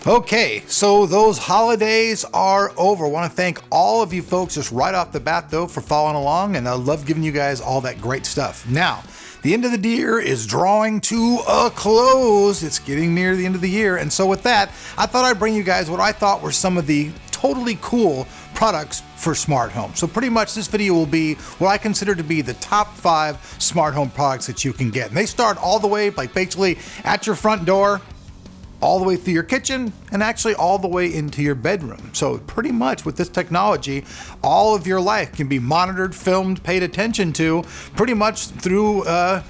Okay, so those holidays are over. I want to thank all of you folks just right off the bat though for following along, and I love giving you guys all that great stuff. Now, the end of the year is drawing to a close. It's getting near the end of the year, and so with that, I thought I'd bring you guys what I thought were some of the totally cool products for smart home. So pretty much this video will be what I consider to be the top 5 smart home products that you can get. And they start all the way, like basically at your front door, all the way through your kitchen, and actually all the way into your bedroom. So pretty much with this technology, all of your life can be monitored, filmed, paid attention to pretty much through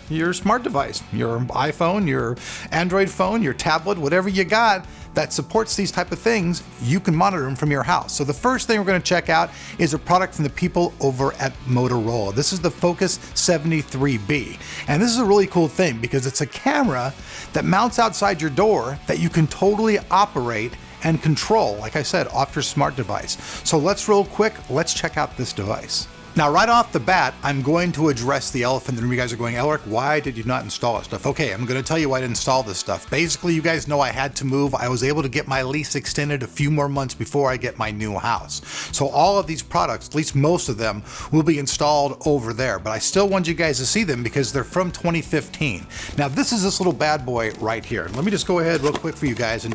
your smart device, your iPhone, your Android phone, your tablet, whatever you got that supports these type of things, you can monitor them from your house. So the first thing we're going to check out is a product from the people over at Motorola. This is the Focus 73B. And this is a really cool thing because it's a camera that mounts outside your door that you can totally operate and control, like I said, off your smart device. So let's check out this device. Now, right off the bat, I'm going to address the elephant in the room. You guys are going, Elric, why did you not install this stuff? Okay, I'm going to tell you why I didn't install this stuff. Basically, you guys know I had to move. I was able to get my lease extended a few more months before I get my new house. So all of these products, at least most of them, will be installed over there. But I still want you guys to see them because they're from 2015. Now, this is this little bad boy right here. Let me just go ahead real quick for you guys and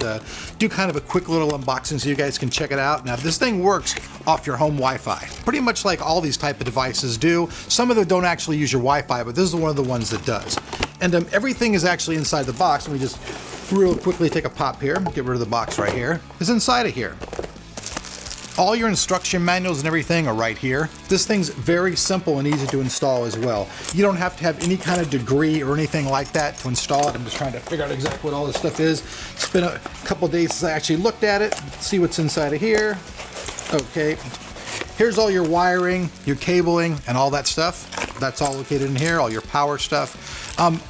do kind of a quick little unboxing so you guys can check it out. Now, this thing works off your home Wi-Fi, pretty much like all these type of devices do. Some of them don't actually use your Wi-Fi, but this is one of the ones that does. And everything is actually inside the box. Let me just real quickly take a pop here, get rid of the box right here. It's inside of here. All your instruction manuals and everything are right here. This thing's very simple and easy to install as well. You don't have to have any kind of degree or anything like that to install it. I'm just trying to figure out exactly what all this stuff is. It's been a couple days since I actually looked at it. See what's inside of here. Okay, here's all your wiring, your cabling, and all that stuff. That's all located in here, all your power stuff.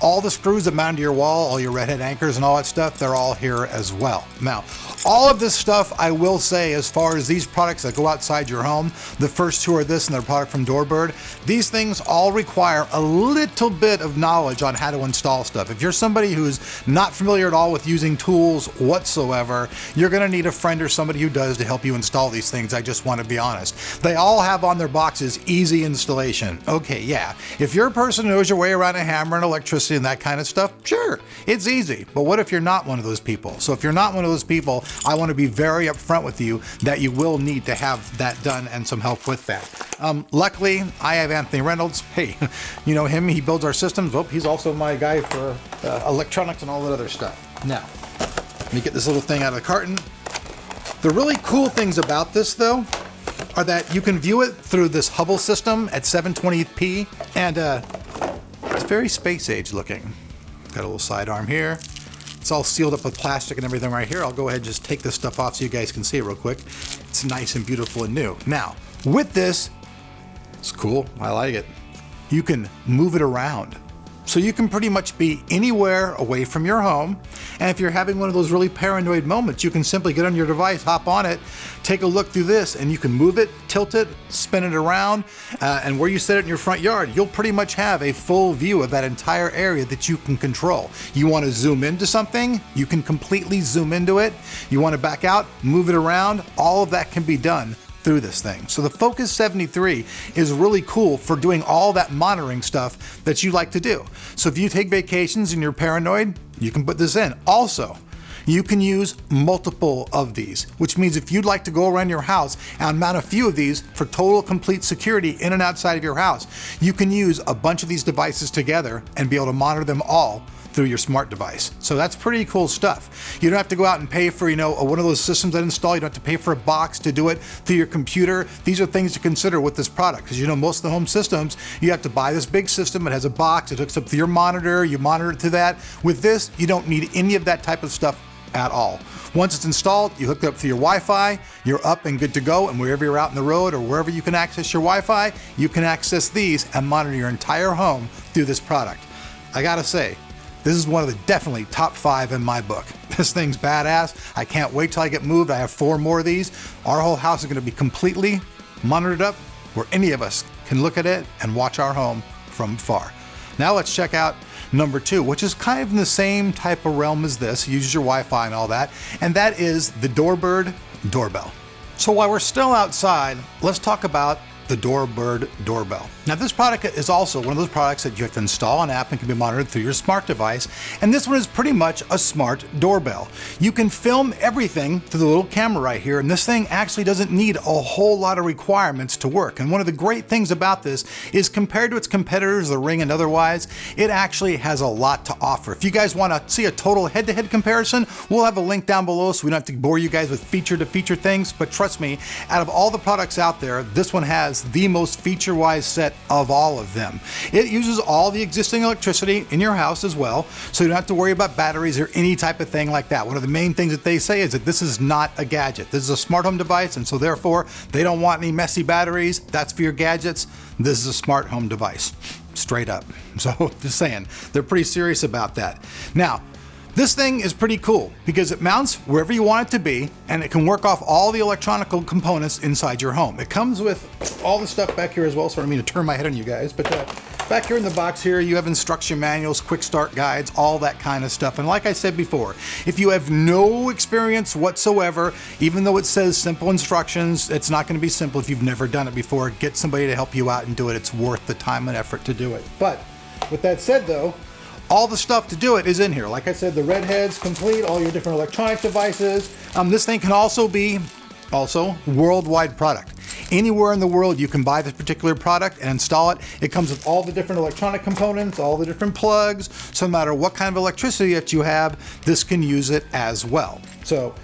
All the screws that mount to your wall, all your redhead anchors and all that stuff, they're all here as well. Now, all of this stuff, I will say, as far as these products that go outside your home, the first two are this and they're a product from DoorBird. These things all require a little bit of knowledge on how to install stuff. If you're somebody who's not familiar at all with using tools whatsoever, you're gonna need a friend or somebody who does to help you install these things. I just want to be honest. They all have on their boxes easy installation. Okay, yeah. If you're a person who knows your way around a hammer and electricity and that kind of stuff, sure, it's easy. But what if you're not one of those people? So if you're not one of those people, I want to be very upfront with you that you will need to have that done and some help with that. Luckily, I have Anthony Reynolds. Hey, you know him, he builds our systems. Oh, he's also my guy for electronics and all that other stuff. Now, let me get this little thing out of the carton. The really cool things about this though are that you can view it through this Hubble system at 720p, and it's very space age looking. Got a little sidearm here. It's all sealed up with plastic and everything right here. I'll go ahead and just take this stuff off so you guys can see it real quick. It's nice and beautiful and new. Now, with this, it's cool, I like it. You can move it around. So you can pretty much be anywhere away from your home. And if you're having one of those really paranoid moments, you can simply get on your device, hop on it, take a look through this, and you can move it, tilt it, spin it around, and where you set it in your front yard, you'll pretty much have a full view of that entire area that you can control. You want to zoom into something, you can completely zoom into it. You want to back out, move it around, all of that can be done through this thing. So the Focus 73 is really cool for doing all that monitoring stuff that you like to do. So if you take vacations and you're paranoid, you can put this in. Also, you can use multiple of these, which means if you'd like to go around your house and mount a few of these for total complete security in and outside of your house, you can use a bunch of these devices together and be able to monitor them all through your smart device. So that's pretty cool stuff. You don't have to go out and pay for, one of those systems that install. You don't have to pay for a box to do it through your computer. These are things to consider with this product, because most of the home systems, you have to buy this big system. It has a box, it hooks up to your monitor, you monitor it to that. With this, you don't need any of that type of stuff at all. Once it's installed, you hook it up to your Wi-Fi, you're up and good to go, and wherever you're out in the road or wherever you can access your Wi-Fi, you can access these and monitor your entire home through this product. I gotta say, this is one of the definitely top 5 in my book. This thing's badass. I can't wait till I get moved. I have 4 more of these. Our whole house is gonna be completely monitored up where any of us can look at it and watch our home from afar. Now let's check out number 2, which is kind of in the same type of realm as this, uses your Wi-Fi and all that, and that is the DoorBird Doorbell. So while we're still outside, let's talk about the DoorBird Doorbell. Now this product is also one of those products that you have to install an app and can be monitored through your smart device, and this one is pretty much a smart doorbell. You can film everything through the little camera right here, and this thing actually doesn't need a whole lot of requirements to work. And one of the great things about this is compared to its competitors, the Ring and otherwise, it actually has a lot to offer. If you guys want to see a total head-to-head comparison, we'll have a link down below so we don't have to bore you guys with feature-to-feature things, but trust me, out of all the products out there, this one has the most feature-wise set of all of them. It uses all the existing electricity in your house as well, so you don't have to worry about batteries or any type of thing like that. One of the main things that they say is that this is not a gadget. This is a smart home device, and so therefore they don't want any messy batteries. That's for your gadgets. This is a smart home device, straight up. So just saying, they're pretty serious about that. Now, this thing is pretty cool because it mounts wherever you want it to be, and it can work off all the electronic components inside your home. It comes with all the stuff back here as well, so I don't mean to turn my head on you guys, but back here in the box here, you have instruction manuals, quick start guides, all that kind of stuff. And like I said before, if you have no experience whatsoever, even though it says simple instructions, it's not going to be simple if you've never done it before. Get somebody to help you out and do it. It's worth the time and effort to do it. But with that said though, all the stuff to do it is in here. Like I said, the red head's complete, all your different electronic devices. This thing can also be worldwide product. Anywhere in the world you can buy this particular product and install it. It comes with all the different electronic components, all the different plugs. So no matter what kind of electricity that you have, this can use it as well. So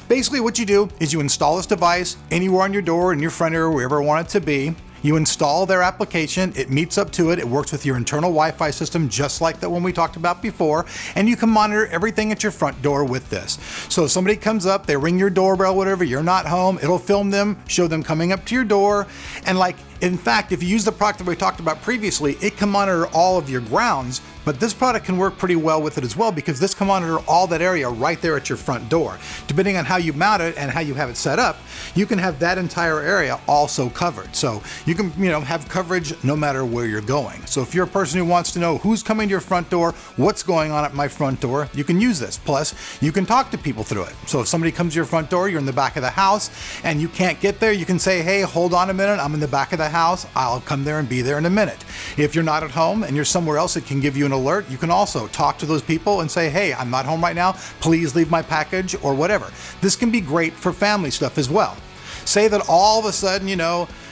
basically what you do is you install this device anywhere on your door, in your front area, wherever you want it to be. You install their application, it meets up to it, it works with your internal Wi-Fi system just like the one we talked about before, and you can monitor everything at your front door with this. So if somebody comes up, they ring your doorbell, whatever, you're not home, it'll film them, show them coming up to your door, and in fact, if you use the product that we talked about previously, it can monitor all of your grounds, but this product can work pretty well with it as well because this can monitor all that area right there at your front door. Depending on how you mount it and how you have it set up, you can have that entire area also covered. So you can, have coverage no matter where you're going. So if you're a person who wants to know who's coming to your front door, what's going on at my front door, you can use this. Plus, you can talk to people through it. So if somebody comes to your front door, you're in the back of the house and you can't get there, you can say, hey, hold on a minute, I'm in the back of the house, I'll come there and be there in a minute. If you're not at home and you're somewhere else, it can give you an alert. You can also talk to those people and say, hey, I'm not home right now, please leave my package or whatever. This can be great for family stuff as well. Say that all of a sudden,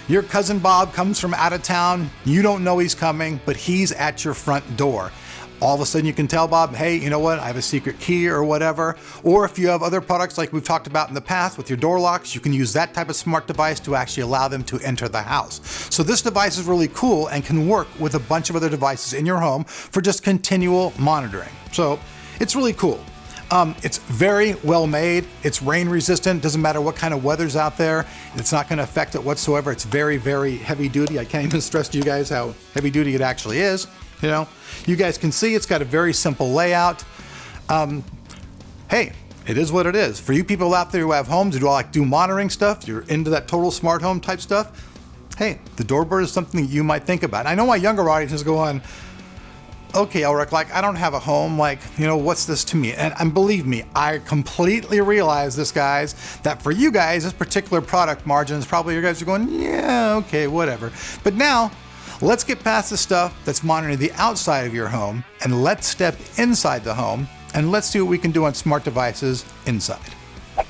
your cousin Bob comes from out of town, you don't know he's coming, but he's at your front door. All of a sudden you can tell Bob, hey, you know what, I have a secret key or whatever. Or if you have other products like we've talked about in the past with your door locks, you can use that type of smart device to actually allow them to enter the house. So this device is really cool and can work with a bunch of other devices in your home for just continual monitoring. So it's really cool. It's very well made. It's rain resistant. Doesn't matter what kind of weather's out there. It's not going to affect it whatsoever. It's very, very heavy duty. I can't even stress to you guys how heavy duty it actually is. You guys can see it's got a very simple layout. Hey, it is what it is. For you people out there who have homes who do monitoring stuff, you're into that total smart home type stuff, hey, the DoorBird is something that you might think about. I know my younger audience is going, okay, Ulrich, I don't have a home, what's this to me? And believe me, I completely realize this, guys, that for you guys, this particular product margins, probably you guys are going, yeah, okay, whatever. But now, let's get past the stuff that's monitoring the outside of your home, and let's step inside the home, and let's see what we can do on smart devices inside.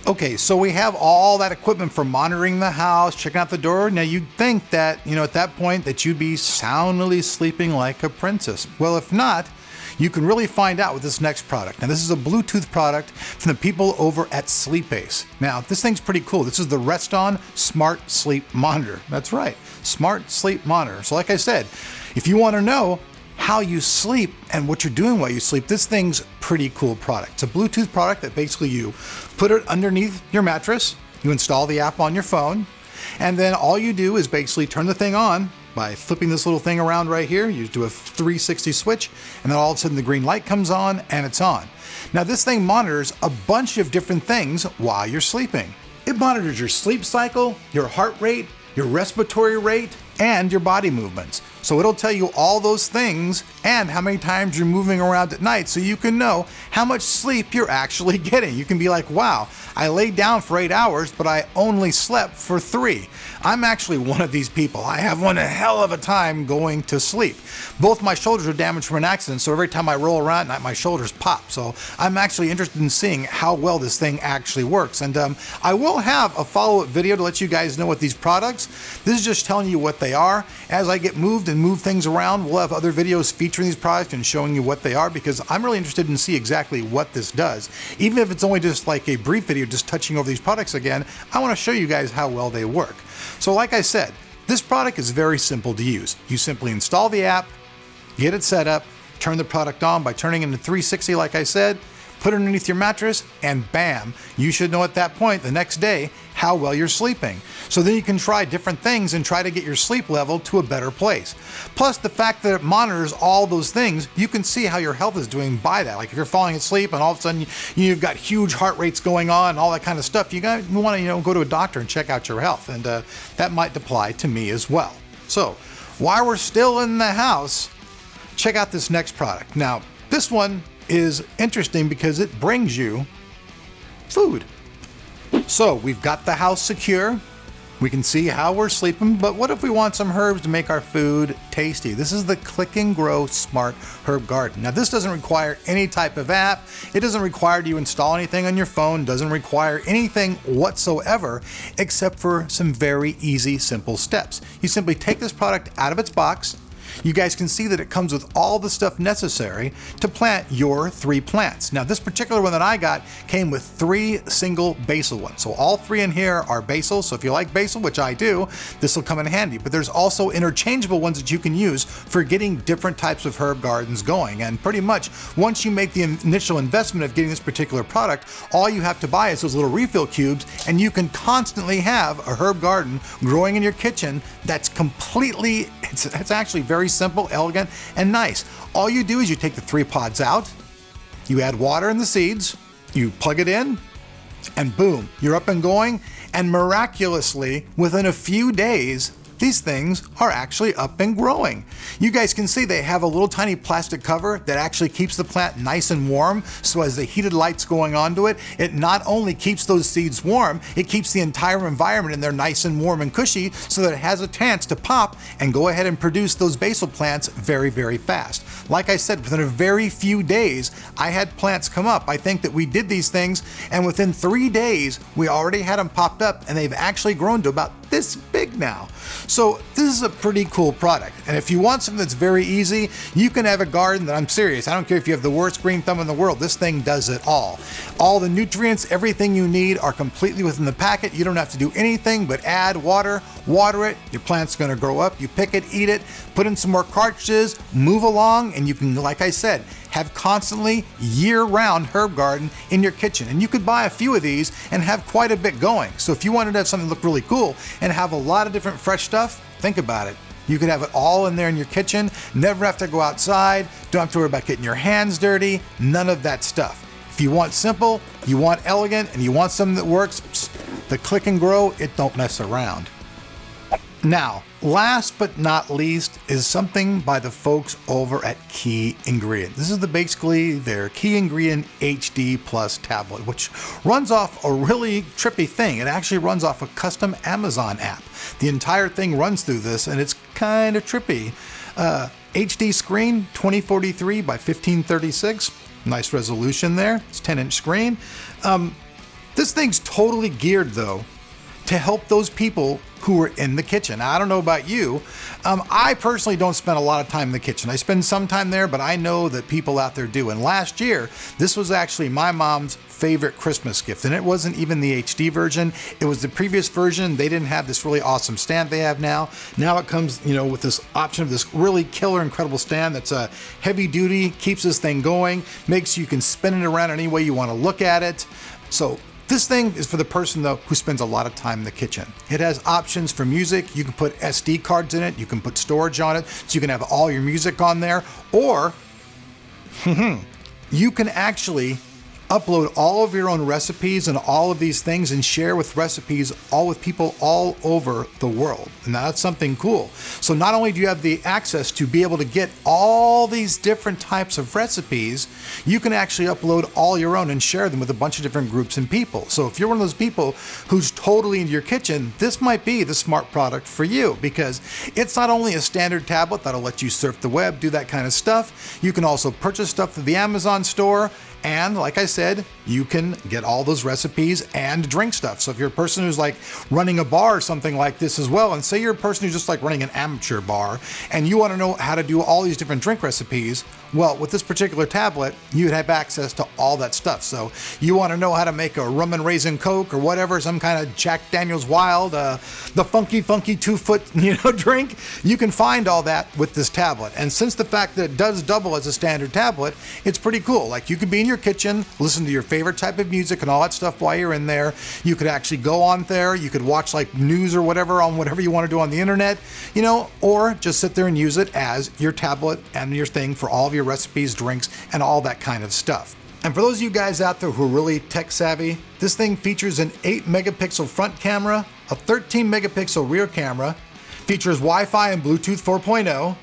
Okay, so we have all that equipment for monitoring the house, checking out the door. Now you'd think that, at that point that you'd be soundly sleeping like a princess. Well, if not, you can really find out with this next product. Now this is a Bluetooth product from the people over at Sleepace. Now this thing's pretty cool. This is the Reston Smart Sleep Monitor. That's right, Smart Sleep Monitor. So like I said, if you want to know how you sleep and what you're doing while you sleep, this thing's pretty cool product. It's a Bluetooth product that basically you put it underneath your mattress, you install the app on your phone, and then all you do is basically turn the thing on by flipping this little thing around right here. You do a 360 switch, and then all of a sudden the green light comes on and it's on. Now this thing monitors a bunch of different things while you're sleeping. It monitors your sleep cycle, your heart rate, your respiratory rate, and your body movements. So it'll tell you all those things and how many times you're moving around at night, so you can know how much sleep you're actually getting. You can be like, wow, I laid down for 8 hours, but I only slept for 3. I'm actually one of these people. I have one hell of a time going to sleep. Both my shoulders are damaged from an accident, so every time I roll around at night, my shoulders pop. So I'm actually interested in seeing how well this thing actually works. And I will have a follow-up video to let you guys know what these products. This is just telling you what they are. As I get moved and move things around, we'll have other videos featuring these products and showing you what they are, because I'm really interested in see exactly what this does. Even if it's only just like a brief video just touching over these products again, I want to show you guys how well they work. So like I said, this product is very simple to use. You simply install the app, get it set up, turn the product on by turning it into 360 like I said, put it underneath your mattress, and bam, you should know at that point the next day how well you're sleeping. So then you can try different things and try to get your sleep level to a better place. Plus the fact that it monitors all those things, you can see how your health is doing by that. Like if you're falling asleep and all of a sudden you've got huge heart rates going on and all that kind of stuff, you want to go to a doctor and check out your health, and that might apply to me as well. So while we're still in the house, check out this next product. Now this one is interesting because it brings you food. So we've got the house secure. We can see how we're sleeping, but what if we want some herbs to make our food tasty? This is the Click and Grow Smart Herb Garden. Now this doesn't require any type of app. It doesn't require you install anything on your phone, doesn't require anything whatsoever except for some very easy, simple steps. You simply take this product out of its box. You guys can see that it comes with all the stuff necessary to plant your 3 plants. Now this particular one that I got came with 3 single basil ones. So all 3 in here are basil. So if you like basil, which I do, this will come in handy. But there's also interchangeable ones that you can use for getting different types of herb gardens going. And pretty much once you make the initial investment of getting this particular product, all you have to buy is those little refill cubes, and you can constantly have a herb garden growing in your kitchen that's completely, it's actually very simple, elegant, and nice. All you do is you take the 3 pods out, you add water in the seeds, you plug it in, and boom, you're up and going. And miraculously, within a few days, these things are actually up and growing. You guys can see they have a little tiny plastic cover that actually keeps the plant nice and warm. So as the heated light's going onto it, it not only keeps those seeds warm, it keeps the entire environment in there nice and warm and cushy, so that it has a chance to pop and go ahead and produce those basil plants very, very fast. Like I said, within a very few days, I had plants come up. I think that we did these things, and within 3 days, we already had them popped up, and they've actually grown to about this big now. So this is a pretty cool product. And if you want something that's very easy, you can have a garden that, I'm serious, I don't care if you have the worst green thumb in the world, this thing does it all. All the nutrients, everything you need are completely within the packet. You don't have to do anything but add water it, your plant's gonna grow up, you pick it, eat it, put in some more cartridges, move along, and you can, like I said, have constantly year-round herb garden in your kitchen. And you could buy a few of these and have quite a bit going. So if you wanted to have something look really cool and have a lot of different fresh stuff, think about it. You could have it all in there in your kitchen, never have to go outside, don't have to worry about getting your hands dirty, none of that stuff. If you want simple, you want elegant, and you want something that works, the Click and Grow, it don't mess around. Now, last but not least is something by the folks over at Key Ingredient. This is basically their Key Ingredient HD Plus tablet, which runs off a really trippy thing. It actually runs off a custom Amazon app. The entire thing runs through this, and it's kind of trippy. HD screen, 2043 by 1536. Nice resolution there. It's 10-inch screen. This thing's totally geared, though, to help those people who are in the kitchen. Now, I don't know about you. I personally don't spend a lot of time in the kitchen. I spend some time there, but I know that people out there do. And last year, this was actually my mom's favorite Christmas gift. And it wasn't even the HD version. It was the previous version. They didn't have this really awesome stand they have now. Now it comes, with this option of this really killer, incredible stand that's a heavy duty, keeps this thing going, makes you can spin it around any way you want to look at it. So this thing is for the person, though, who spends a lot of time in the kitchen. It has options for music. You can put SD cards in it. You can put storage on it, so you can have all your music on there. Or you can actually upload all of your own recipes and all of these things and share with recipes all with people all over the world. And that's something cool. So not only do you have the access to be able to get all these different types of recipes, you can actually upload all your own and share them with a bunch of different groups and people. So if you're one of those people who's totally into your kitchen, this might be the smart product for you, because it's not only a standard tablet that'll let you surf the web, do that kind of stuff. You can also purchase stuff through the Amazon store. And like I said, you can get all those recipes and drink stuff. So if you're a person who's like running a bar or something like this as well, and say you're a person who's just like running an amateur bar and you want to know how to do all these different drink recipes, well, with this particular tablet, you'd have access to all that stuff. So you want to know how to make a rum and raisin Coke or whatever, some kind of Jack Daniel's Wild, the funky 2-foot, drink, you can find all that with this tablet. And since the fact that it does double as a standard tablet, it's pretty cool. Like, you could be in your kitchen, listen to your favorite type of music and all that stuff while you're in there. You could actually go on there, you could watch like news or whatever on whatever you want to do on the internet, or just sit there and use it as your tablet and your thing for all of your recipes, drinks, and all that kind of stuff. And for those of you guys out there who are really tech savvy, this thing features an 8 megapixel front camera, a 13 megapixel rear camera, features Wi-Fi and Bluetooth 4.0,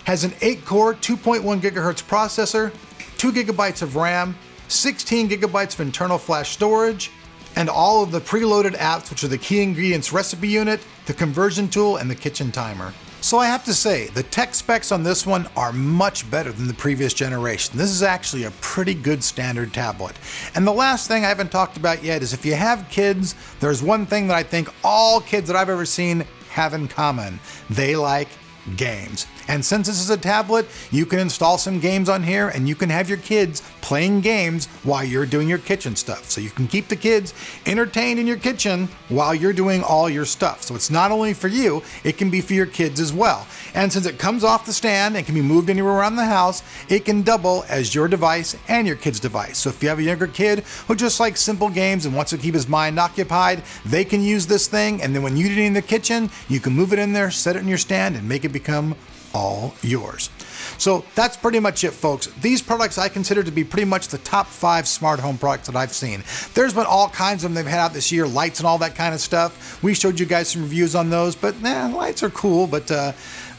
has an 8-core 2.1 gigahertz processor, 2 gigabytes of RAM, 16 gigabytes of internal flash storage, and all of the preloaded apps, which are the key ingredients recipe unit, the conversion tool, and the kitchen timer. So I have to say, the tech specs on this one are much better than the previous generation. This is actually a pretty good standard tablet. And the last thing I haven't talked about yet is, if you have kids, there's one thing that I think all kids that I've ever seen have in common. They like games. And since this is a tablet, you can install some games on here and you can have your kids playing games while you're doing your kitchen stuff. So you can keep the kids entertained in your kitchen while you're doing all your stuff. So it's not only for you, it can be for your kids as well. And since it comes off the stand and can be moved anywhere around the house, it can double as your device and your kid's device. So if you have a younger kid who just likes simple games and wants to keep his mind occupied, they can use this thing, and then when you do it in the kitchen, you can move it in there, set it in your stand, and make it become all yours. So that's pretty much it, folks. These products I consider to be pretty much the top 5 smart home products that I've seen. There's been all kinds of them they've had out this year, lights and all that kind of stuff. We showed you guys some reviews on those, but lights are cool, but I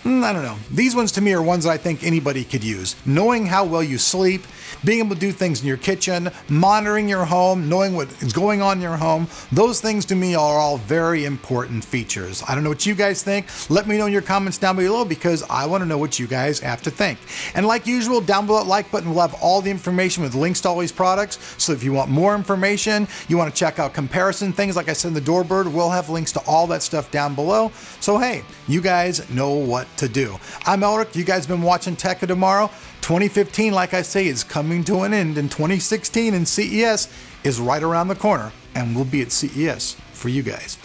don't know. These ones to me are ones that I think anybody could use. Knowing how well you sleep, being able to do things in your kitchen, monitoring your home, knowing what is going on in your home, those things to me are all very important features. I don't know what you guys think. Let me know in your comments down below, because I want to know what you guys have to think. And like usual, down below that like button will have all the information with links to all these products. So if you want more information, you want to check out comparison things, like I said in the DoorBird, we'll have links to all that stuff down below. So hey, you guys know what to do. I'm Elric. You guys have been watching Tech of Tomorrow. 2015, like I say, is coming to an end, and 2016 and CES is right around the corner, and we'll be at CES for you guys.